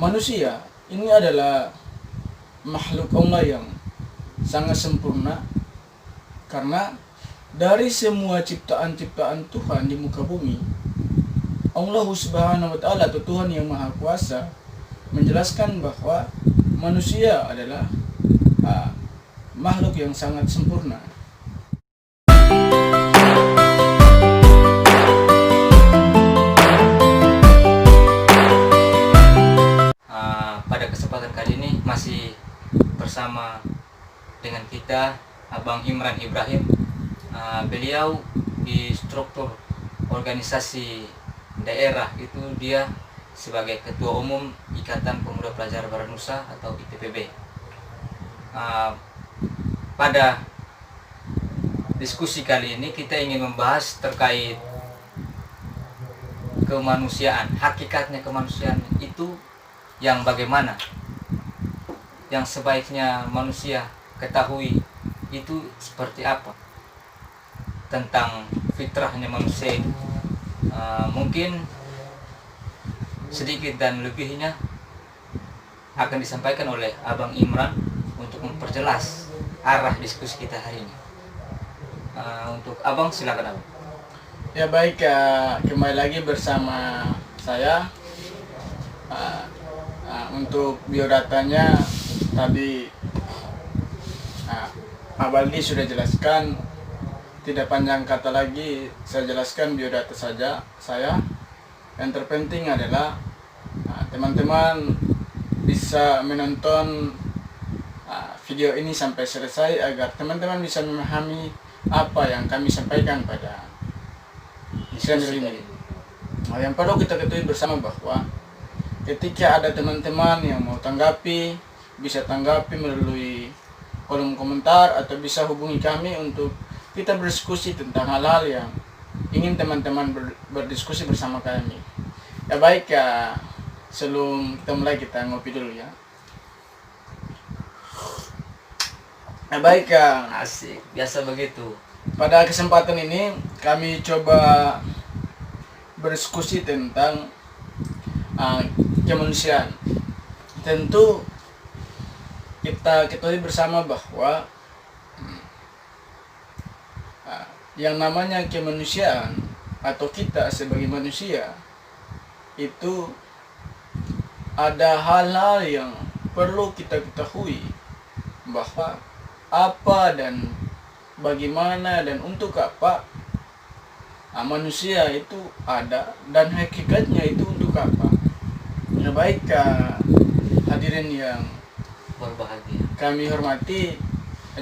Manusia ini adalah makhluk Allah yang sangat sempurna, karena dari semua ciptaan-ciptaan Tuhan di muka bumi, Allah Subhanahu wa Ta'ala atau Tuhan yang Maha Kuasa menjelaskan bahwa manusia adalah makhluk yang sangat sempurna. Pada kesempatan kali ini masih bersama dengan kita Abang Imran Ibrahim. Beliau di struktur organisasi daerah itu dia sebagai Ketua Umum Ikatan Pemuda Pelajar Baranusa atau IPPB. Pada diskusi kali ini kita ingin membahas terkait kemanusiaan, hakikatnya kemanusiaan itu yang bagaimana, yang sebaiknya manusia ketahui itu seperti apa tentang fitrahnya manusia ini. Mungkin sedikit dan lebihnya akan disampaikan oleh Abang Imran untuk memperjelas arah diskusi kita hari ini. Untuk Abang, silakan Abang. Ya baik, kembali lagi bersama saya. Untuk biodatanya tadi Pak Baldi sudah jelaskan, tidak panjang kata lagi saya jelaskan biodata saja saya. Yang terpenting adalah teman-teman bisa menonton video ini sampai selesai agar teman-teman bisa memahami apa yang kami sampaikan pada channel ini. Yang perlu kita ketahui bersama bahwa ketika ada teman-teman yang mau tanggapi, bisa tanggapi melalui kolom komentar atau bisa hubungi kami untuk kita berdiskusi tentang hal-hal yang ingin teman-teman berdiskusi bersama kami. Ya baik, sebelum kita mulai kita ngopi dulu ya. Ya baik, Asik, biasa begitu. pada kesempatan ini kami coba berdiskusi tentang kemanusiaan. Tentu kita ketahui bersama bahwa yang namanya kemanusiaan atau kita sebagai manusia itu ada hal-hal yang perlu kita ketahui, bahwa apa dan bagaimana dan untuk apa manusia itu ada dan hakikatnya itu untuk apa. Ya baik, hadirin yang Berbahagia. kami hormati,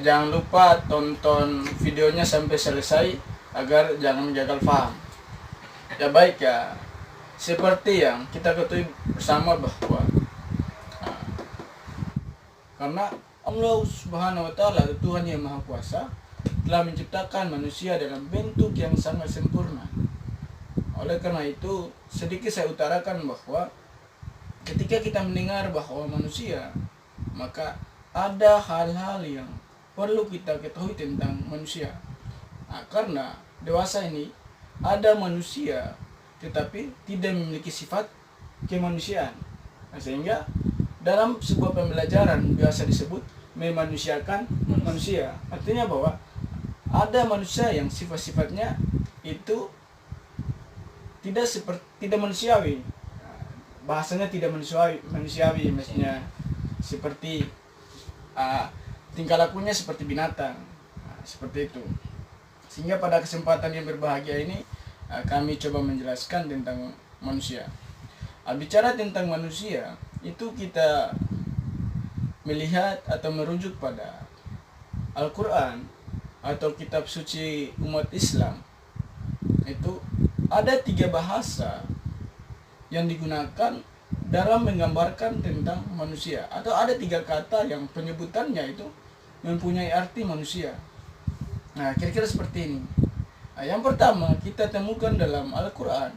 jangan lupa tonton videonya sampai selesai agar jangan gagal paham. Ya baik, seperti yang kita ketahui bersama bahwa karena Allah Subhanahu wa Ta'ala, Tuhan yang Maha Kuasa, telah menciptakan manusia dalam bentuk yang sangat sempurna. Oleh karena itu, sedikit saya utarakan bahwa ketika kita mendengar bahwa manusia, maka ada hal-hal yang perlu kita ketahui tentang manusia. Karena dewasa ini ada manusia tetapi tidak memiliki sifat kemanusiaan. Sehingga dalam sebuah pembelajaran biasa disebut memanusiakan manusia. Artinya bahwa ada manusia yang sifat-sifatnya itu tidak manusiawi. Bahasanya tidak manusiawi, maksudnya seperti tingkah lakunya seperti binatang, seperti itu. Sehingga pada kesempatan yang berbahagia ini kami coba menjelaskan tentang manusia. Bicara tentang manusia itu kita melihat atau merujuk pada Al-Quran atau kitab suci umat Islam. Itu ada 3 bahasa yang digunakan dalam menggambarkan tentang manusia, atau ada 3 kata yang penyebutannya itu mempunyai arti manusia. Kira-kira seperti ini. Yang pertama kita temukan dalam Al-Quran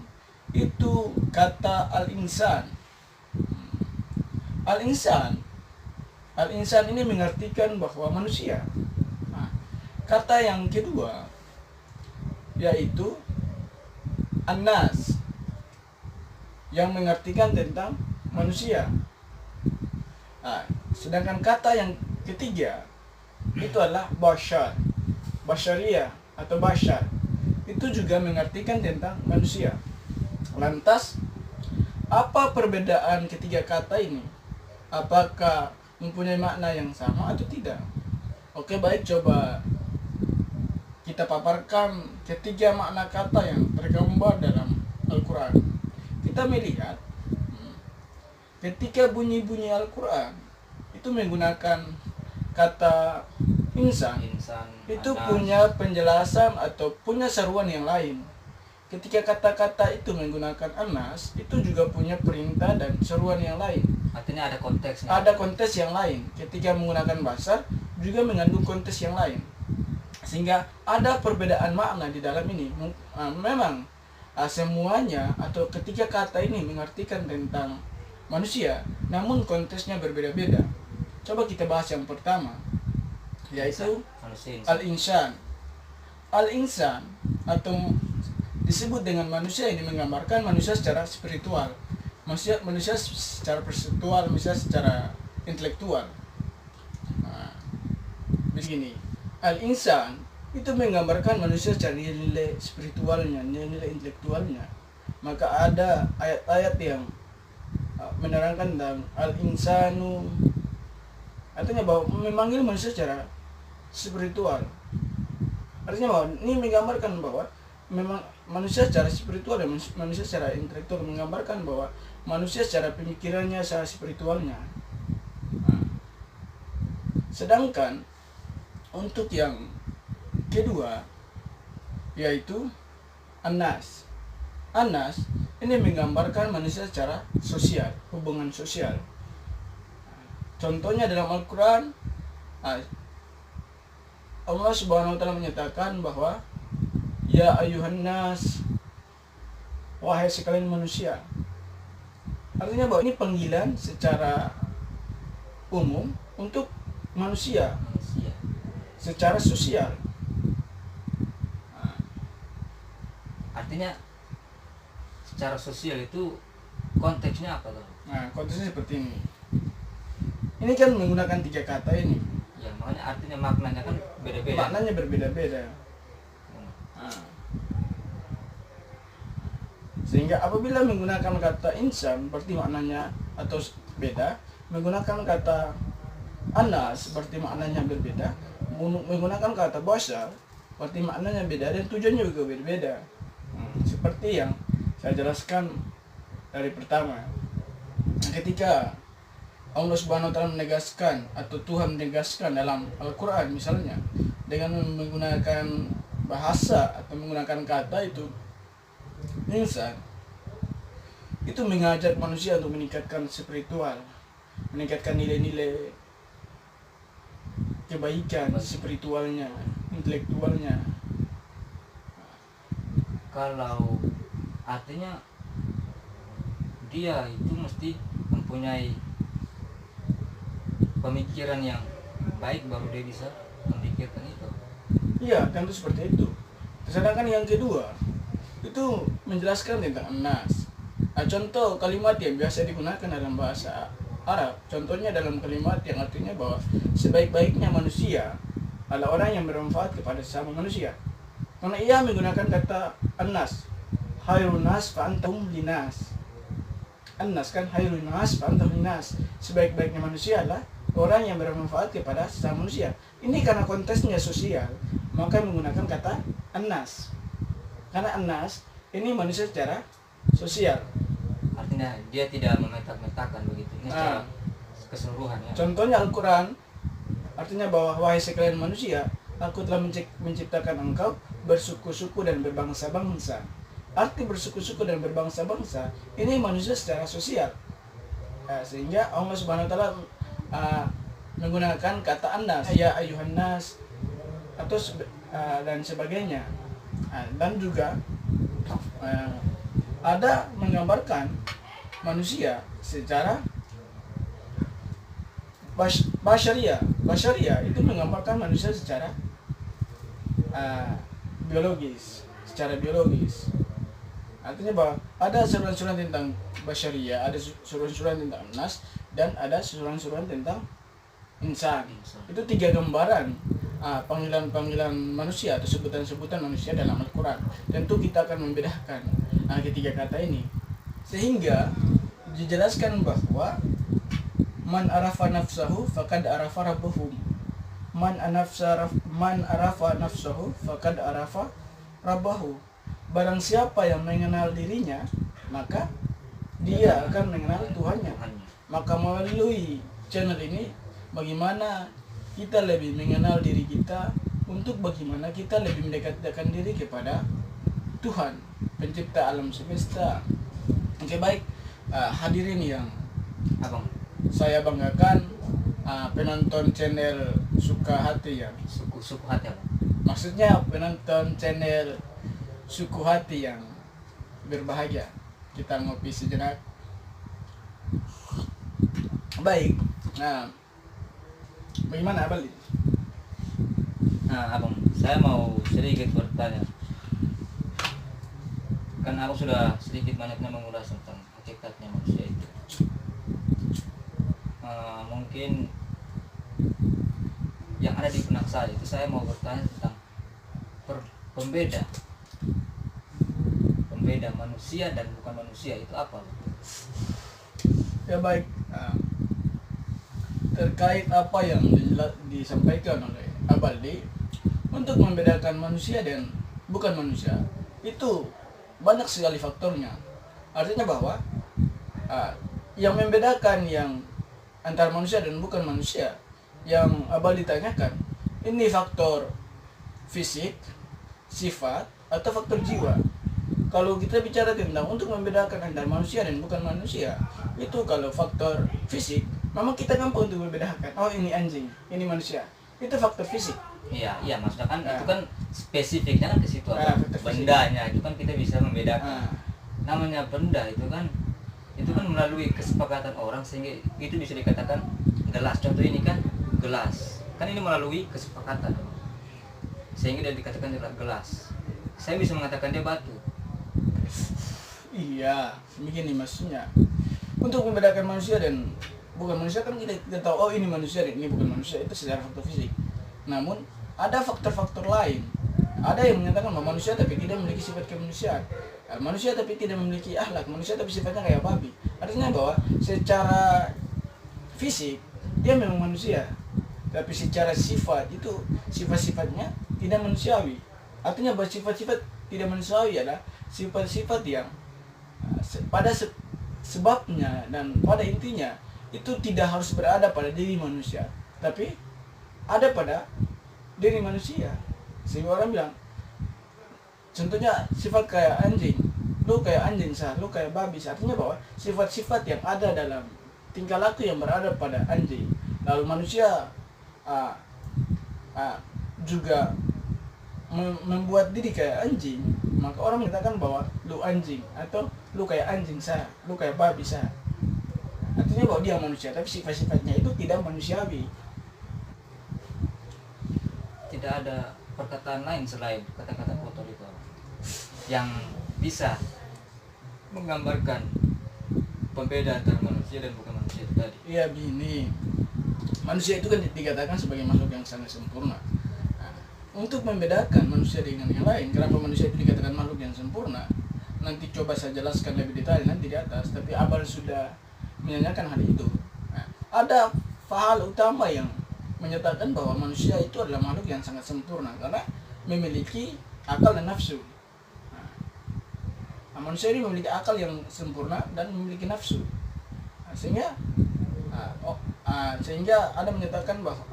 itu kata al-insan. Al-insan ini mengartikan bahwa manusia. Kata yang kedua yaitu an-nas, yang mengartikan tentang manusia. Sedangkan kata yang ketiga itu adalah bashar, basharia atau bashar. Itu juga mengartikan tentang manusia. Lantas, apa perbedaan ketiga kata ini? Apakah mempunyai makna yang sama atau tidak? Oke, baik, coba kita paparkan ketiga makna kata yang tergambar dalam Al-Quran. Kita melihat ketika bunyi-bunyi Al-Quran itu menggunakan kata insan, itu anas. punya penjelasan atau punya seruan yang lain. Ketika kata-kata itu menggunakan anas, itu juga punya perintah dan seruan yang lain. Artinya ada konteksnya. Ada konteks yang lain. Ketika menggunakan basar juga mengandung konteks yang lain. Sehingga ada perbedaan makna di dalam ini. Memang semuanya atau ketiga kata ini mengartikan tentang manusia, namun konteksnya berbeda-beda. Coba kita bahas yang pertama, yaitu manusia. al-insan. Al-insan atau disebut dengan manusia ini menggambarkan manusia secara spiritual, manusia secara perspektual, manusia secara intelektual. Begini, al-insan itu menggambarkan manusia secara nilai spiritualnya, nilai intelektualnya. Maka ada ayat-ayat yang menerangkan tentang al-insanu, artinya bahwa memanggil manusia secara spiritual. Artinya bahwa ini menggambarkan bahwa memang manusia secara spiritual dan manusia secara intelektual, menggambarkan bahwa manusia secara pemikirannya, secara spiritualnya. Sedangkan untuk yang kedua yaitu anas. Anas ini menggambarkan manusia secara sosial, hubungan sosial. Contohnya dalam Al-Quran, Allah Subhanahu wa Ta'ala menyatakan bahwa ya ayuhan nas, wahai sekalian manusia. Artinya bahwa ini panggilan secara umum untuk manusia secara sosial. Artinya secara sosial itu konteksnya apa tuh? Nah, konteksnya seperti ini. Ini kan menggunakan tiga kata ini. Ya, makanya artinya maknanya kan beda-beda. Maknanya berbeda-beda. Sehingga apabila menggunakan kata insan berarti maknanya atau beda, menggunakan kata anas berarti maknanya berbeda, menggunakan kata bashar berarti maknanya beda dan tujuannya juga berbeda. Seperti yang saya jelaskan dari pertama. Ketika Allah Subhanahu wa Ta'ala menegaskan atau Tuhan menegaskan dalam Al-Quran misalnya dengan menggunakan bahasa atau menggunakan kata itu insan, itu mengajak manusia untuk meningkatkan spiritual, meningkatkan nilai-nilai kebaikan spiritualnya, intelektualnya. Kalau artinya dia itu mesti mempunyai pemikiran yang baik baru dia bisa memikirkan itu. Iya, tentu seperti itu. Sedangkan yang kedua itu menjelaskan tentang anas. Contoh kalimat yang biasa digunakan dalam bahasa Arab, contohnya dalam kalimat yang artinya bahwa sebaik-baiknya manusia adalah orang yang bermanfaat kepada sesama manusia. Karena ia menggunakan kata anas, khairun nas fa antum linas. Anas kan khairun nas fa antum linas. Sebaik-baiknya manusia adalah orang yang bermanfaat kepada sesama manusia. Ini karena konteksnya sosial, maka menggunakan kata anas. Karena anas ini manusia secara sosial. Artinya dia tidak memetak-metakan begitu. Ini secara keseluruhan ya. Contohnya Al-Quran artinya bahwa wahai sekalian manusia, aku telah menciptakan engkau bersuku-suku dan berbangsa-bangsa. Arti bersuku-suku dan berbangsa-bangsa ini manusia secara sosial. Sehingga Allah Subhanahu wa Ta'ala menggunakan kata anas, ya ayuhan nas atau dan sebagainya. Dan juga ada menggambarkan manusia secara basyaria. Basyaria itu menggambarkan manusia secara biologis, secara biologis. Artinya bahwa ada seruan-seruan tentang basyariah, ada seruan-seruan tentang nas, dan ada seruan-seruan tentang insan. Itu 3 gambaran panggilan-panggilan manusia atau sebutan-sebutan manusia dalam Al-Quran. Tentu kita akan membedakan ketiga kata ini, sehingga dijelaskan bahwa man arafa nafsahu faqad arafa rabbahu. Man arafa nafsahu faqad arafa rabbahu. Barang siapa yang mengenal dirinya, maka dia akan mengenal Tuhannya. Maka melalui channel ini, bagaimana kita lebih mengenal diri kita, untuk bagaimana kita lebih mendekatkan diri kepada Tuhan, pencipta alam semesta. Oke, baik, hadirin yang saya banggakan, penonton channel Suka Hati ya. Suku hati apa? Maksudnya penonton channel Suku Hati yang berbahagia. Kita ngopi sejenak. Baik. Nah, bagaimana Abang? Nah, Abang, saya mau sedikit bertanya. Kan aku sudah sedikit banyaknya mengulas tentang hakikatnya manusia itu. Mungkin yang ada di benak saya itu, saya mau bertanya tentang pembeda manusia dan bukan manusia itu apa? Ya baik. Terkait apa yang disampaikan oleh Abaldi, untuk membedakan manusia dan bukan manusia itu banyak sekali faktornya. Artinya bahwa yang membedakan yang antara manusia dan bukan manusia yang Abaldi tanyakan, ini faktor fisik, sifat, atau faktor jiwa. Kalau kita bicara tentang untuk membedakan antara manusia dan bukan manusia, itu kalau faktor fisik, memang kita gampang untuk membedakan. Oh, ini anjing, ini manusia. Itu faktor fisik. Iya, maksudnya kan itu kan spesifiknya kan ke situ, bendanya itu kan kita bisa membedakan. Namanya benda itu kan melalui kesepakatan orang sehingga itu bisa dikatakan gelas. Contoh ini kan gelas, kan ini melalui kesepakatan sehingga dia dikatakan gelas. Saya bisa mengatakan dia batu. Iya, begini maksudnya. Untuk membedakan manusia dan bukan manusia kan kita tahu, oh ini manusia dan ini bukan manusia, itu secara faktor fisik. Namun ada faktor-faktor lain. Ada yang menyatakan bahwa manusia tapi tidak memiliki sifat kemanusiaan, manusia tapi tidak memiliki akhlak, manusia tapi sifatnya kayak babi. Artinya bahwa secara fisik dia memang manusia, tapi secara sifat itu sifat-sifatnya tidak manusiawi. Artinya bahwa sifat-sifat tidak manusiawi adalah sifat-sifat yang pada sebabnya dan pada intinya itu tidak harus berada pada diri manusia, tapi ada pada diri manusia. Sehingga orang bilang, contohnya sifat kayak anjing, lu kayak anjing sah, lu kayak babi sah. Artinya bahwa sifat-sifat yang ada dalam tingkah laku yang berada pada anjing, lalu manusia juga membuat diri kayak anjing, maka orang mengatakan bahwa lu anjing, atau lu kayak anjing sah, lu kayak babi sah. Artinya bahwa dia manusia, tapi sifat-sifatnya itu tidak manusiawi. Tidak ada perkataan lain selain kata-kata kotor itu yang bisa menggambarkan pembeda antara manusia dan bukan manusia itu tadi. Iya, begini. Manusia itu kan dikatakan sebagai makhluk yang sangat sempurna. Nah, untuk membedakan manusia dengan yang lain, kenapa manusia itu dikatakan makhluk yang sempurna, nanti coba saya jelaskan lebih detail nanti di atas. Tapi Abal sudah menanyakan hal itu. Nah, ada hal utama yang menyatakan bahwa manusia itu adalah makhluk yang sangat sempurna karena memiliki akal dan nafsu. Nah, manusia ini memiliki akal yang sempurna dan memiliki nafsu. Nah, sehingga ada menyatakan bahwa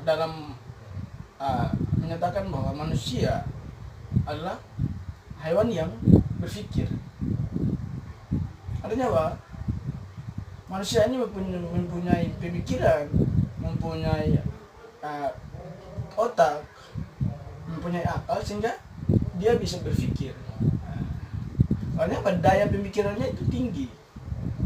menyatakan bahwa manusia adalah hewan yang berpikir. Artinya bahwa manusia ini mempunyai pemikiran, mempunyai otak, mempunyai akal, sehingga dia bisa berpikir. Soalnya daya pemikirannya itu tinggi,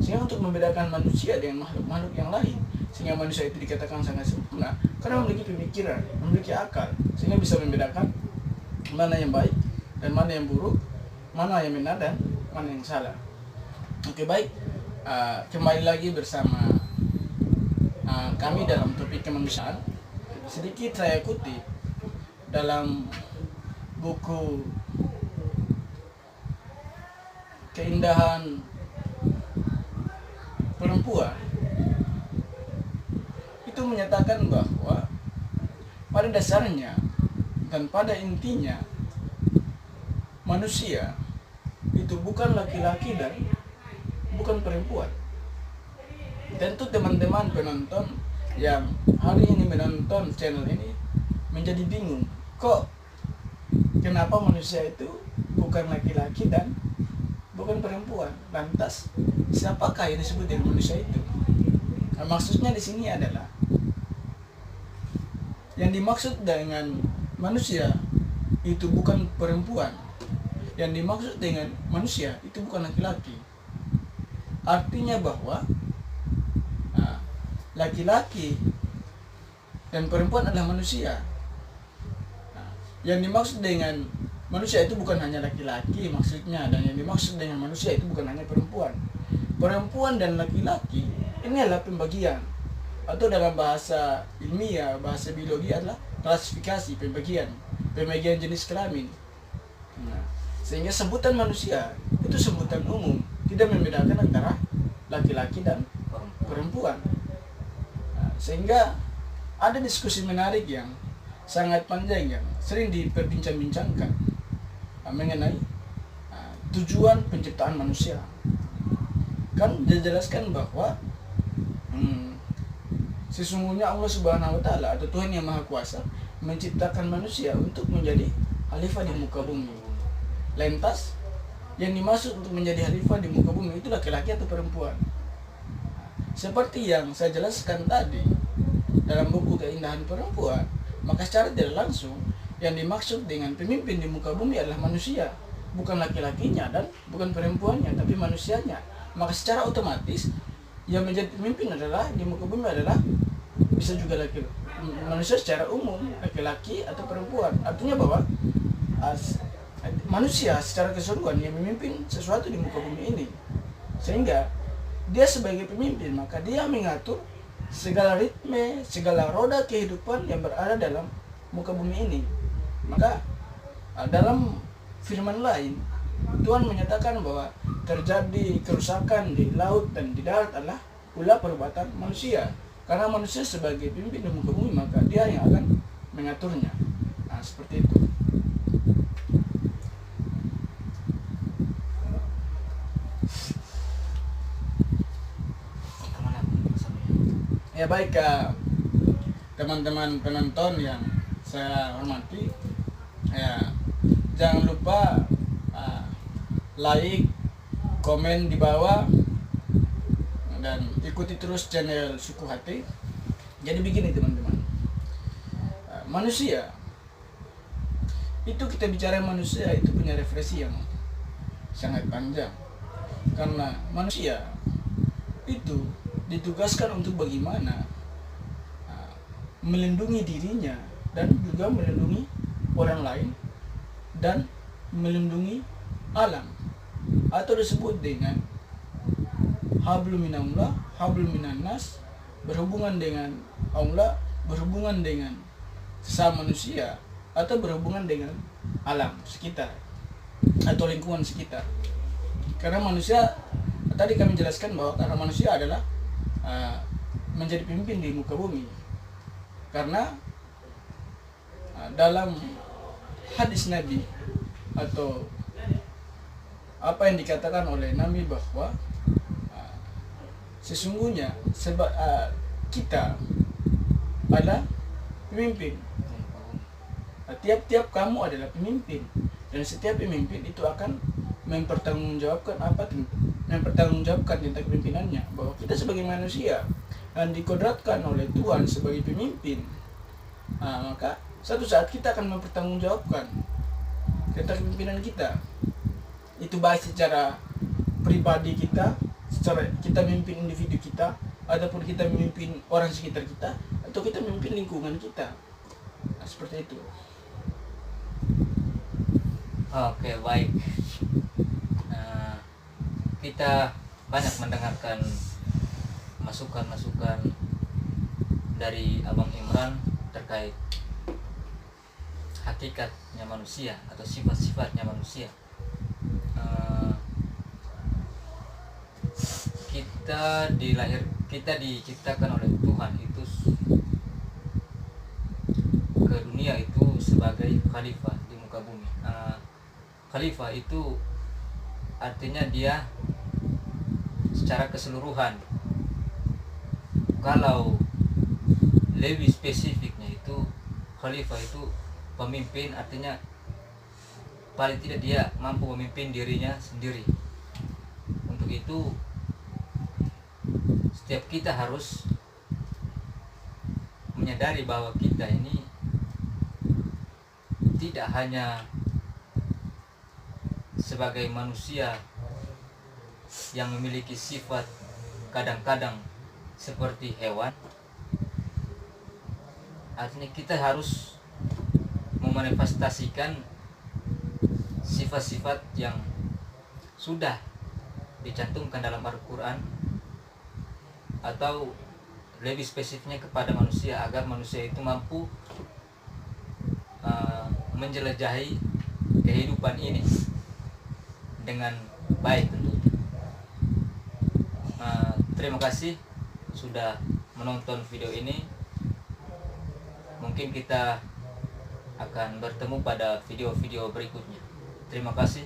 sehingga untuk membedakan manusia dengan makhluk-makhluk yang lain, sehingga manusia itu dikatakan sangat sempurna karena memiliki pemikiran, memiliki akal, sehingga bisa membedakan mana yang baik dan mana yang buruk, mana yang benar dan mana yang salah. Oke, baik. Kembali lagi bersama kami dalam topik kemanusiaan. Sedikit saya kutip dalam buku Keindahan Perempuan, itu menyatakan bahwa pada dasarnya dan pada intinya manusia itu bukan laki-laki dan bukan perempuan. Tentu teman-teman penonton yang hari ini menonton channel ini menjadi bingung, kok kenapa manusia itu bukan laki-laki dan bukan perempuan? Lantas siapakah yang disebut dengan manusia itu? Nah, maksudnya di sini adalah yang dimaksud dengan manusia itu bukan perempuan. Yang dimaksud dengan manusia itu bukan laki-laki. Artinya bahwa laki-laki dan perempuan adalah manusia. Yang dimaksud dengan manusia itu bukan hanya laki-laki maksudnya, dan yang dimaksud dengan manusia itu bukan hanya perempuan. Perempuan dan laki-laki ini adalah pembagian, atau dalam bahasa ilmiah, bahasa biologi adalah klasifikasi, pembagian jenis kelamin. Sehingga sebutan manusia itu sebutan umum, tidak membedakan antara laki-laki dan perempuan. Sehingga ada diskusi menarik yang sangat panjang yang sering diperbincang-bincangkan mengenai tujuan penciptaan manusia. Kan dijelaskan bahwa sesungguhnya Allah Subhanahu wa Ta'ala atau Tuhan yang Maha Kuasa menciptakan manusia untuk menjadi khalifah di muka bumi. Lantas yang dimaksud untuk menjadi khalifah di muka bumi itu laki-laki atau perempuan? Seperti yang saya jelaskan tadi dalam buku Keindahan Perempuan, maka secara tidak langsung yang dimaksud dengan pemimpin di muka bumi adalah manusia, bukan laki-lakinya dan bukan perempuannya, tapi manusianya. Maka secara otomatis yang menjadi pemimpin adalah di muka bumi adalah bisa juga manusia secara umum, laki-laki atau perempuan. Artinya bahwa manusia secara keseluruhan yang memimpin sesuatu di muka bumi ini. Sehingga dia sebagai pemimpin, maka dia mengatur segala ritme, segala roda kehidupan yang berada dalam muka bumi ini. Maka dalam firman lain Tuhan menyatakan bahwa terjadi kerusakan di laut dan di darat adalah ulah perbuatan manusia. Karena manusia sebagai pemimpin di muka bumi, maka dia yang akan mengaturnya. Nah, seperti itu. Ya baik, teman-teman penonton yang saya hormati, jangan lupa like, komen di bawah, dan ikuti terus channel Suku Hati. Jadi begini teman-teman, manusia itu, kita bicara manusia itu punya referensi yang sangat panjang. Karena manusia itu ditugaskan untuk bagaimana melindungi dirinya dan juga melindungi orang lain dan melindungi alam, atau disebut dengan hablum minallah, hablum minannas, berhubungan dengan Allah, berhubungan dengan sesama manusia, atau berhubungan dengan alam sekitar atau lingkungan sekitar. Karena manusia, tadi kami jelaskan bahwa karena manusia adalah menjadi pemimpin di muka bumi. Karena dalam hadis Nabi atau apa yang dikatakan oleh Nabi bahwa sesungguhnya kita adalah pemimpin. Tiap-tiap kamu adalah pemimpin, dan setiap pemimpin itu akan mempertanggungjawabkan tentang kepemimpinannya, bahwa kita sebagai manusia dan dikodratkan oleh Tuhan sebagai pemimpin. Maka suatu saat kita akan mempertanggungjawabkan tentang kepemimpinan kita. Itu baik secara pribadi kita, secara kita memimpin individu kita, ataupun kita memimpin orang sekitar kita, atau kita memimpin lingkungan kita. Seperti itu. Oke, baik. kita banyak mendengarkan masukan-masukan dari Abang Imran terkait hakikatnya manusia atau sifat-sifatnya manusia. Kita diciptakan oleh Tuhan itu ke dunia itu sebagai khalifah di muka bumi. Khalifah itu artinya dia secara keseluruhan. Kalau lebih spesifiknya itu khalifah itu pemimpin, artinya paling tidak dia mampu memimpin dirinya sendiri. Untuk itu setiap kita harus menyadari bahwa kita ini tidak hanya sebagai manusia yang memiliki sifat kadang-kadang seperti hewan. Artinya kita harus memanifestasikan sifat-sifat yang sudah dicantumkan dalam Al-Quran, atau lebih spesifiknya kepada manusia, agar manusia itu mampu menjelajahi kehidupan ini dengan baik tentunya. Terima kasih sudah menonton video ini. Mungkin kita akan bertemu pada video-video berikutnya. Terima kasih.